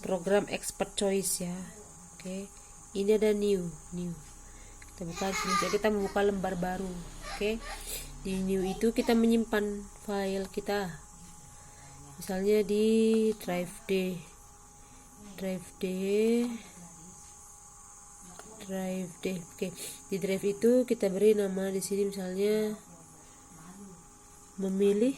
program expert choice ya. Oke, ini ada new. Kita buka sini, kita membuka lembar baru. Oke, di new itu kita menyimpan file kita, misalnya di drive D. Oke, di drive itu kita beri nama di sini misalnya memilih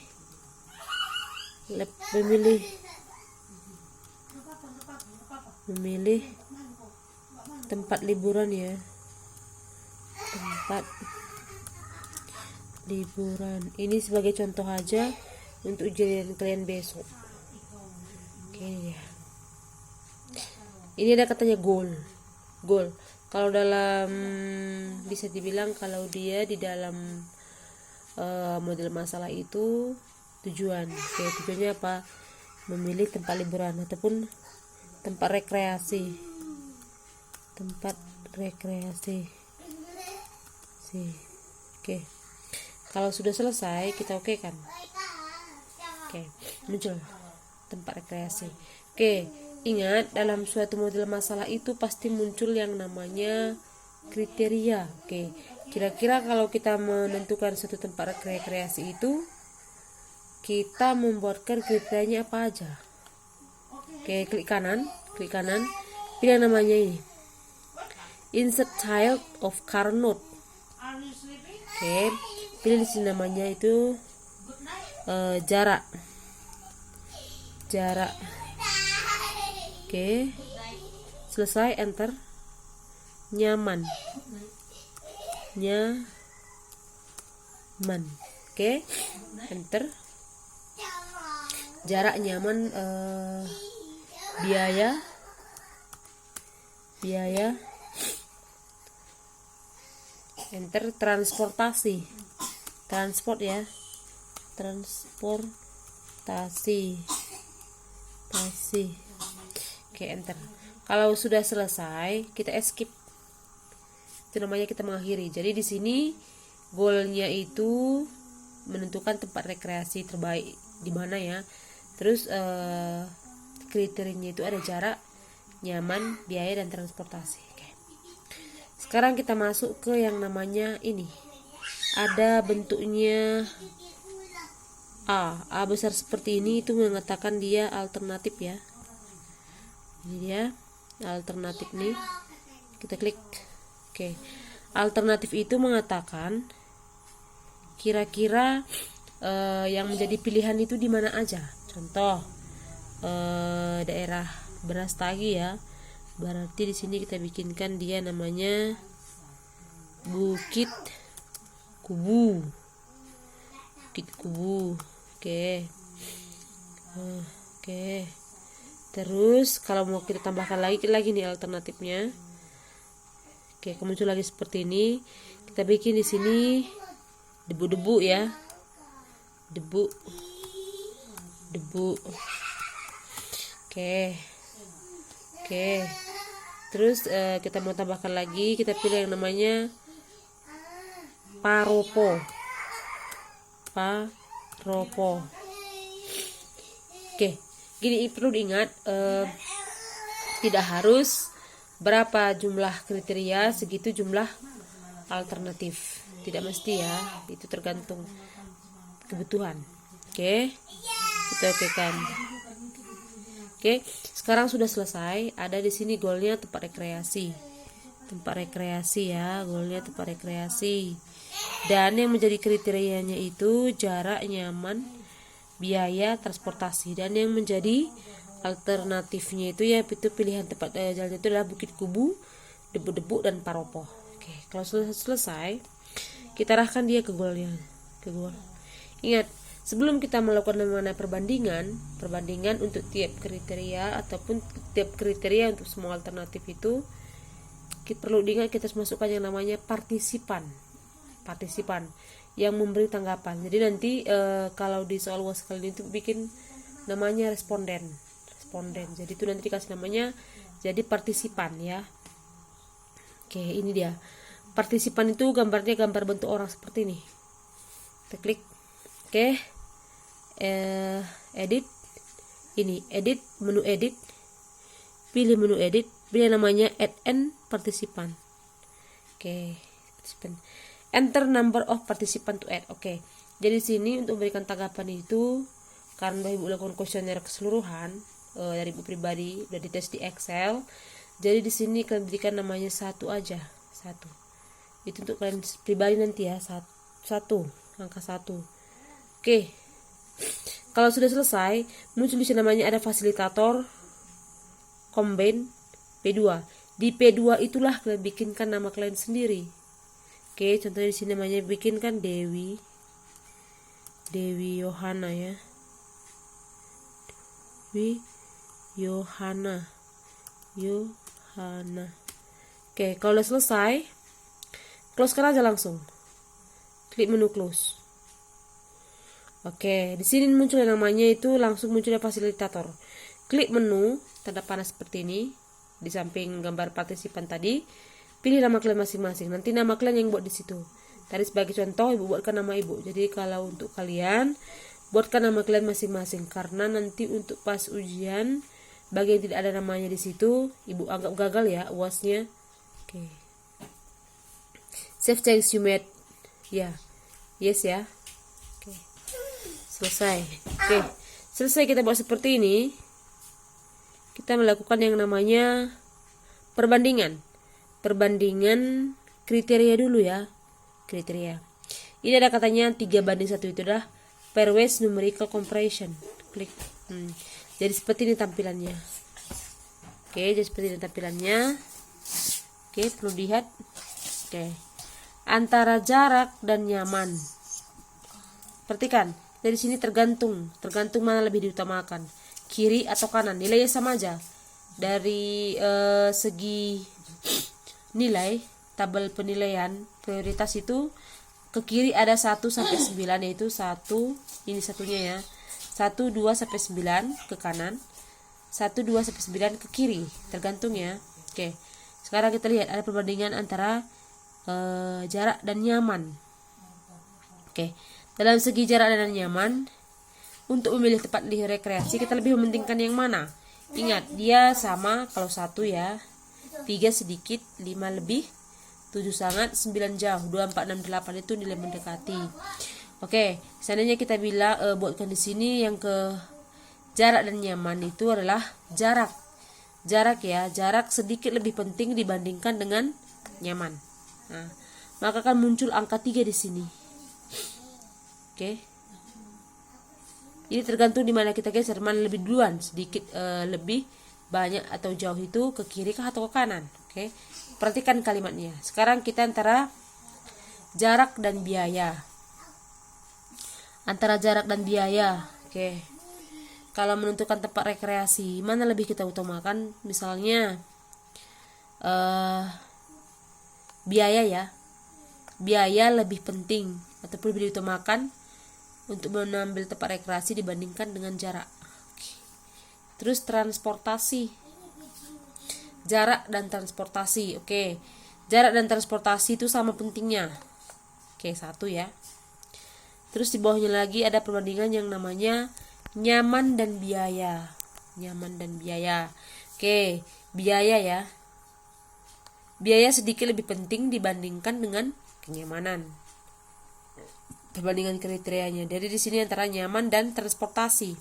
tempat liburan ya, tempat liburan. Ini sebagai contoh aja untuk ujian kalian besok. Oke ya. Ini ada katanya goal. Kalau dalam, bisa dibilang kalau dia di dalam model masalah itu tujuan. Oke, tujuannya apa? Memilih tempat liburan ataupun tempat rekreasi. Oke. Kalau sudah selesai kita oke kan? Oke, muncul tempat rekreasi. Oke, ingat dalam suatu model masalah itu pasti muncul yang namanya kriteria. Oke, kira-kira kalau kita menentukan suatu tempat rekreasi itu, kita membuatkan kriterianya apa aja? Oke, klik kanan, pilih namanya ini, insert child of car note. Oke, pilih di sini namanya itu jarak. Oke, selesai, enter. Nyaman. Oke, enter. Jarak, nyaman, biaya, enter. Transportasi, oke, enter. Kalau sudah selesai kita escape, itu namanya kita mengakhiri. Jadi di sini goalnya itu menentukan tempat rekreasi terbaik di mana ya. Terus kriterianya itu ada jarak, nyaman, biaya, dan transportasi. Oke. Sekarang kita masuk ke yang namanya ini. Ada bentuknya A besar seperti ini, itu mengatakan dia alternatif ya. Ini dia alternatif nih. Kita klik. Oke. Alternatif itu mengatakan kira-kira yang menjadi pilihan itu di mana aja. Contoh daerah Brastagi ya. Berarti di sini kita bikinkan dia namanya Bukit Kubu. Oke. Terus kalau mau kita tambahkan lagi nih alternatifnya. Oke, muncul lagi seperti ini. Kita bikin di sini debu-debu ya. Debu. Oke. Terus kita mau tambahkan lagi, kita pilih yang namanya Paropo. Oke, gini perlu diingat, tidak harus berapa jumlah kriteria segitu jumlah alternatif, tidak mesti ya, itu tergantung kebutuhan. Oke, kita okekan. Oke, sekarang sudah selesai. Ada di sini goalnya tempat rekreasi ya, goalnya tempat rekreasi. Dan yang menjadi kriterianya itu jarak, nyaman, biaya, transportasi. Dan yang menjadi alternatifnya itu ya itu pilihan tempat jalan itu adalah Bukit Kubu, debu-debu, dan Paropo. Oke, kalau sudah selesai, kita arahkan dia ke goalnya. Ingat, sebelum kita melakukan namanya perbandingan untuk tiap kriteria ataupun tiap kriteria untuk semua alternatif itu, kita perlu diingat kita harus masukkan yang namanya partisipan yang memberi tanggapan. Jadi nanti kalau di soal UAS kali ini itu bikin namanya responden. Jadi itu nanti dikasih namanya jadi partisipan ya. Oke, ini dia. Partisipan itu gambarnya gambar bentuk orang seperti ini. Kita klik. Oke. Edit. Ini edit, menu edit. pilih menu edit, pilih namanya add and participant. Oke, participant. Enter number of participant to add. Oke. Jadi sini untuk memberikan tanggapan itu, karena Ibu lakukan kuesioner keseluruhan dari Ibu pribadi udah dites di Excel. Jadi di sini kalian berikan namanya 1 aja, 1. Itu untuk kalian pribadi nanti ya, 1, angka 1. Oke. Kalau sudah selesai, muncul di sini namanya ada fasilitator combine P2. Di P2 itulah kalian bikinkan nama kalian sendiri. Oke, contohnya di sini namanya bikinkan Dewi Yohana ya. Dewi Yohana. Oke, kalau udah selesai, close kan aja langsung. Klik menu close. Oke, di sini muncul yang namanya itu langsung munculnya fasilitator. Klik menu tanda panah seperti ini di samping gambar partisipan tadi. Pilih nama kalian masing-masing. Nanti nama kalian yang buat di situ. Tadi sebagai contoh Ibu buatkan nama Ibu. Jadi kalau untuk kalian buatkan nama kalian masing-masing karena nanti untuk pas ujian bagi yang tidak ada namanya di situ Ibu anggap gagal ya UASnya. Oke. Save change you made. Ya. Yes ya. Oke. Selesai. Oke. Selesai kita buat seperti ini. Kita melakukan yang namanya perbandingan kriteria dulu ya. Kriteria ini ada katanya 3:1 itu adalah pairwise numerical comparison. Klik jadi seperti ini tampilannya. Oke, jadi seperti ini tampilannya. Oke, perlu lihat. Oke, antara jarak dan nyaman, perhatikan dari sini tergantung mana lebih diutamakan, kiri atau kanan. Nilainya sama aja dari segi nilai tabel penilaian prioritas itu ke kiri ada 1 sampai 9 yaitu 1 ini satunya ya. 1 2 sampai 9 ke kanan. 1 2 sampai 9 ke kiri, tergantung ya. Oke. Sekarang kita lihat ada perbandingan antara jarak dan nyaman. Oke. Dalam segi jarak dan nyaman, untuk memilih tempat di rekreasi kita lebih mementingkan yang mana? Ingat, dia sama kalau 1 ya. 3 sedikit, 5 lebih, 7 sangat, 9 jauh, 2, 4, 6, 8 itu nilai mendekati. Oke, seandainya kita bilang buatkan di sini yang ke jarak dan nyaman itu adalah jarak. Jarak ya, jarak sedikit lebih penting dibandingkan dengan nyaman. Nah, maka akan muncul angka 3 di sini. Oke. Ini tergantung di mana kita geser, mana lebih duluan, sedikit lebih banyak atau jauh itu ke kiri kah atau ke kanan. Oke. Perhatikan kalimatnya. Sekarang kita antara jarak dan biaya. Antara jarak dan biaya. Oke. Kalau menentukan tempat rekreasi, mana lebih kita utamakan? Misalnya biaya ya. Biaya lebih penting ataupun lebih diutamakan untuk mengambil tempat rekreasi dibandingkan dengan jarak. Oke. Terus transportasi. Jarak dan transportasi. Oke. Jarak dan transportasi itu sama pentingnya. Oke, 1 ya. Terus di bawahnya lagi ada perbandingan yang namanya nyaman dan biaya. Nyaman dan biaya. Oke, biaya ya. Biaya sedikit lebih penting dibandingkan dengan kenyamanan. Perbandingan kriterianya. Jadi di sini antara nyaman dan transportasi.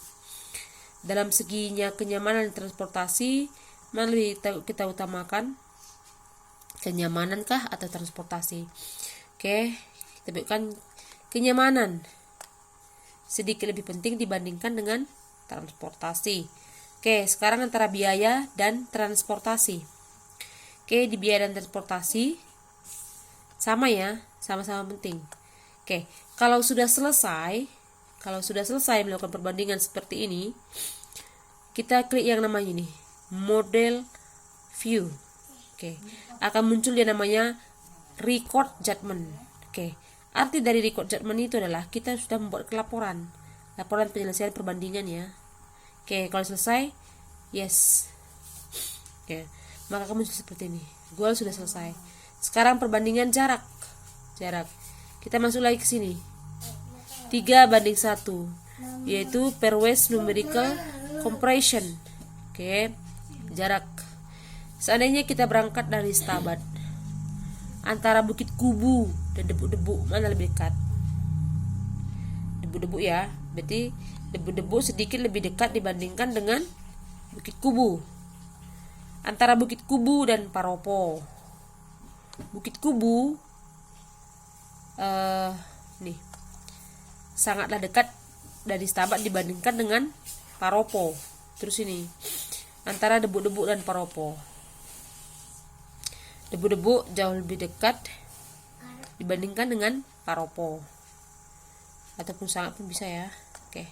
Dalam seginya kenyamanan dan transportasi, mana lebih kita utamakan? Kenyamanan kah atau transportasi? Oke, kita berikan kenyamanan sedikit lebih penting dibandingkan dengan transportasi. Oke, sekarang antara biaya dan transportasi. Oke, di biaya dan transportasi sama ya, sama-sama penting. Oke, kalau sudah selesai melakukan perbandingan seperti ini, kita klik yang namanya ini, model view. Oke, akan muncul yang namanya record judgment. Oke, arti dari record judgment itu adalah kita sudah membuat laporan penyelesaian perbandingan ya. Oke, kalau selesai, yes. Oke, maka akan muncul seperti ini. Goal sudah selesai. Sekarang perbandingan jarak. Kita masuk lagi ke sini. 3:1, yaitu pairwise numerical comparison. Oke. jarak. Seandainya kita berangkat dari Stabat, antara Bukit Kubu dan Debu-Debu mana lebih dekat? Debu-Debu ya, berarti Debu-Debu sedikit lebih dekat dibandingkan dengan Bukit Kubu. Antara Bukit Kubu dan Paropo, Bukit Kubu nih sangatlah dekat dari Stabat dibandingkan dengan Paropo. Terus ini antara Debu-Debu dan Paropo, Debu-Debu jauh lebih dekat dibandingkan dengan Paropo, ataupun sangat pun bisa ya. Oke.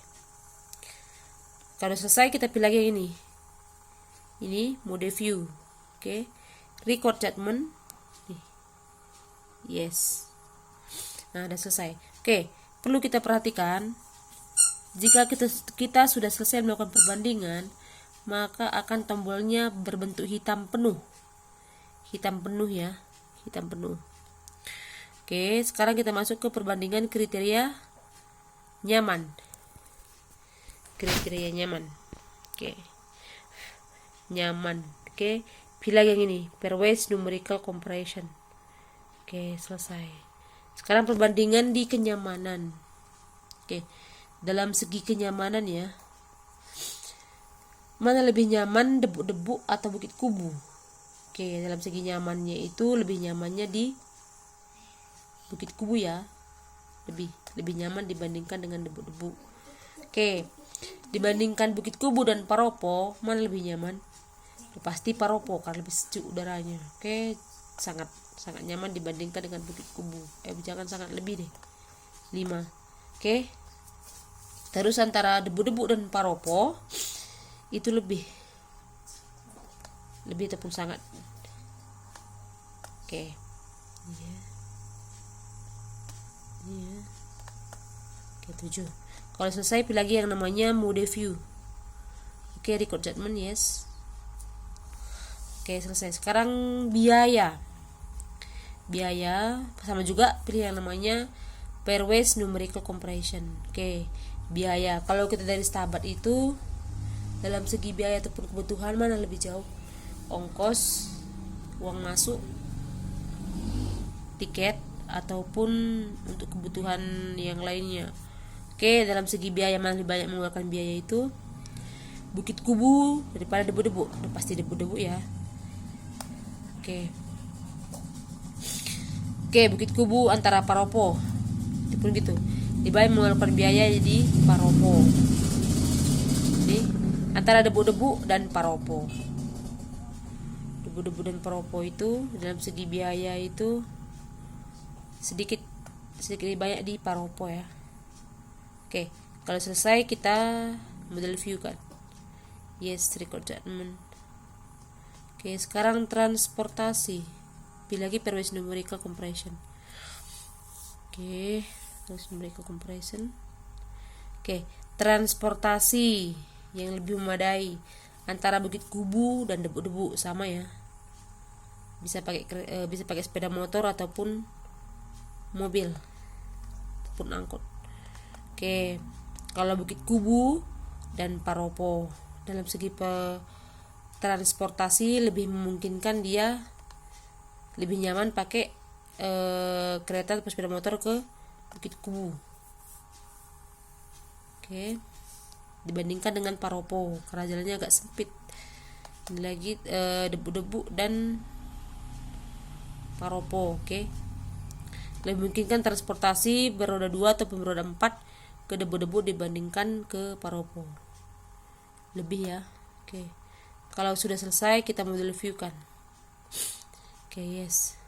Kalau selesai kita pilih lagi yang ini. Ini mode view. Oke. Record judgment. Nih. Yes. Nah, udah selesai. Oke, perlu kita perhatikan jika kita sudah selesai melakukan perbandingan, maka akan tombolnya berbentuk hitam penuh. Hitam penuh ya, hitam penuh. Oke, sekarang kita masuk ke perbandingan kriteria nyaman. Kriteria nyaman. Oke. Nyaman. Oke, pilih yang ini, pairwise numerical comparison. Oke, selesai. Sekarang perbandingan di kenyamanan. Oke. Dalam segi kenyamanan ya, mana lebih nyaman, Debu-Debu atau Bukit Kubu? Oke, dalam segi nyamannya itu lebih nyamannya di Bukit Kubu ya, lebih nyaman dibandingkan dengan Debu-Debu. Oke, dibandingkan Bukit Kubu dan Paropo, mana lebih nyaman? Pasti Paropo karena lebih sejuk udaranya. Oke, sangat nyaman dibandingkan dengan Bukit Kubu. Jangan sangat, lebih deh, 5. Oke. Terus antara Debu-Debu dan Paropo itu lebih ataupun sangat. Oke. Iya. Oke, 7. Kalau selesai pilih lagi yang namanya mode view. Oke, record judgment yes. Oke, selesai. Sekarang biaya sama juga pilih yang namanya pairwise numerical comparison. Oke, biaya. Kalau kita dari Stabat itu dalam segi biaya ataupun kebutuhan mana lebih jauh? Ongkos, uang masuk, tiket, ataupun untuk kebutuhan yang lainnya. Oke, dalam segi biaya mana lebih banyak mengeluarkan biaya itu? Bukit Kubu daripada Debu-Debu. Pasti Debu-Debu ya. Oke, Bukit Kubu antara Paropo. Itu pun gitu. Lebih banyak mengeluarkan biaya di Paropo. Jadi antara Debu-Debu dan Paropo. Debu-Debu dan Paropo itu dalam segi biaya itu sedikit lebih banyak di Paropo ya. Oke, kalau selesai kita model view kan. Yes, record judgment. Oke, sekarang transportasi. Pilih lagi pairwise numerical comparison. Oke, pairwise numerical comparison. Oke, transportasi yang lebih memadai antara Bukit Kubu dan Debu-Debu sama ya. Bisa pakai sepeda motor ataupun mobil ataupun angkot. Oke, kalau Bukit Kubu dan Paropo dalam segi transportasi lebih memungkinkan dia lebih nyaman pakai kereta atau sepeda motor ke Bukit Kubu. Oke, dibandingkan dengan Paropo karena jalannya agak sempit. Ini lagi Debu-Debu dan Paropo. Oke, lebih memungkinkan transportasi beroda 2 atau beroda 4 ke Debu-Debu dibandingkan ke Paropo. Lebih ya. Oke, kalau sudah selesai kita model view kan. Oke, yes.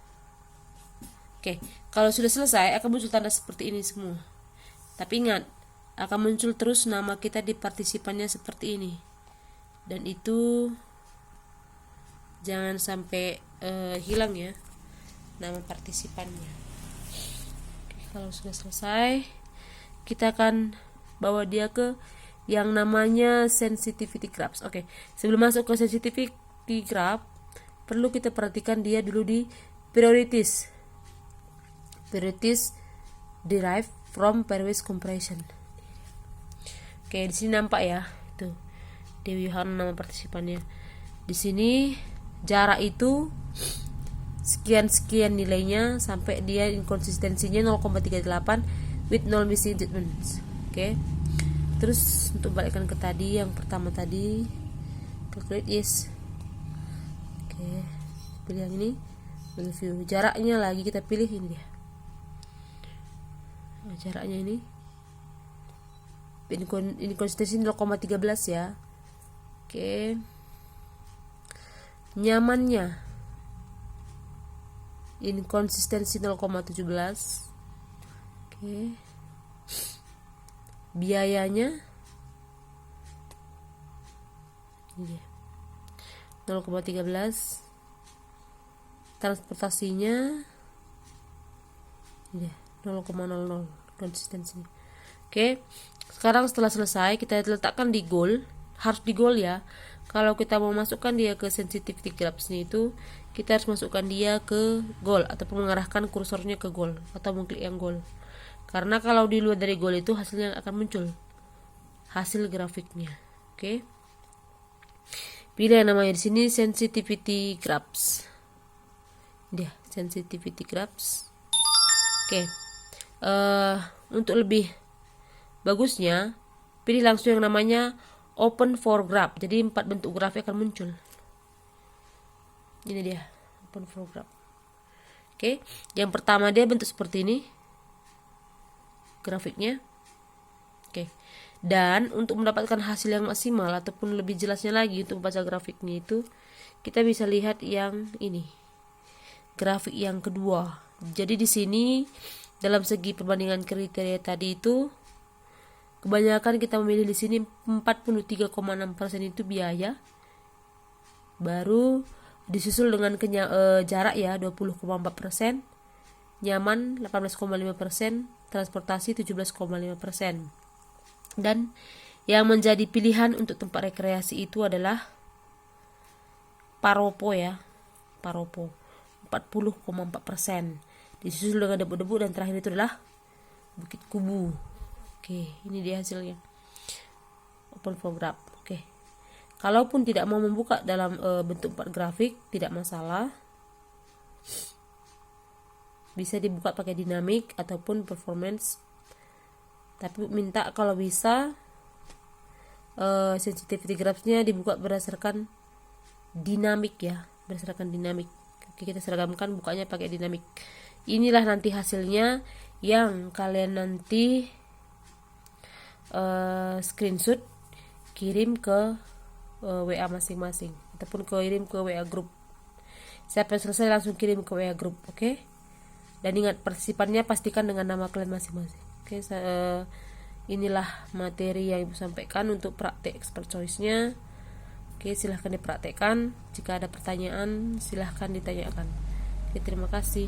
Oke, kalau sudah selesai akan muncul tanda seperti ini semua. Tapi ingat, akan muncul terus nama kita di partisipannya seperti ini. Dan itu jangan sampai hilang ya nama partisipannya. Oke, kalau sudah selesai kita akan bawa dia ke yang namanya sensitivity graphs. Oke, sebelum masuk ke sensitivity graph perlu kita perhatikan dia dulu di priorities derived from pairwise comparison. Oke, di sini nampak ya, tuh Dewi Han nama partisipannya. Di sini jarak itu sekian nilainya sampai dia inkonsistensinya 0,38 with no missing statements. Oke. Terus untuk balikkan ke tadi yang pertama tadi, calculate yes. Oke. Pilih yang ini, review. Jaraknya lagi kita pilih ini dia. Nah, jaraknya ini inkonsistensi 0,13 ya. Oke. Nyamannya inkonsistensi 0,17. Oke. Biayanya ini 0,13. Transportasinya ini 0,00 konsistensinya. Oke. Sekarang setelah selesai kita letakkan di goal, harus di goal ya. Kalau kita mau masukkan dia ke sensitivity graphs-nya itu, kita harus masukkan dia ke goal ataupun mengarahkan kursornya ke goal atau mengklik yang goal. Karena kalau di luar dari goal itu hasilnya akan muncul hasil grafiknya. Oke. Pilih yang namanya di sini sensitivity graphs. Dia sensitivity graphs. Oke. Untuk lebih bagusnya pilih langsung yang namanya open for graph. Jadi 4 bentuk grafik akan muncul. Ini dia, open for graph. Oke, yang pertama dia bentuk seperti ini grafiknya. Oke. Dan untuk mendapatkan hasil yang maksimal ataupun lebih jelasnya lagi untuk membaca grafiknya itu, kita bisa lihat yang ini. Grafik yang kedua. Jadi di sini dalam segi perbandingan kriteria tadi itu kebanyakan kita memilih di sini 43,6% itu biaya. Baru disusul dengan jarak ya 20,4%, nyaman 18,5%, transportasi 17,5%. Dan yang menjadi pilihan untuk tempat rekreasi itu adalah Paropo ya. Paropo 40,4%. Disusul dengan debu-debu dan terakhir itu adalah Bukit Kubu. Oke, ini dia hasilnya. Open for graph. Oke. Kalaupun tidak mau membuka dalam bentuk 4 grafik, tidak masalah. Bisa dibuka pakai dinamik ataupun performance. Tapi minta kalau bisa sensitivity graphs-nya dibuka berdasarkan dinamik ya, berdasarkan dinamik. Oke, kita seragamkan bukanya pakai dinamik. Inilah nanti hasilnya yang kalian nanti screenshot kirim ke WA masing-masing ataupun kirim ke WA grup. Siapa yang selesai langsung kirim ke WA grup, oke? Dan ingat partisipannya pastikan dengan nama kalian masing-masing. Oke, inilah materi yang Ibu sampaikan untuk praktek expert choice-nya. Oke, silahkan dipraktekkan. Jika ada pertanyaan, silahkan ditanyakan. Oke, terima kasih.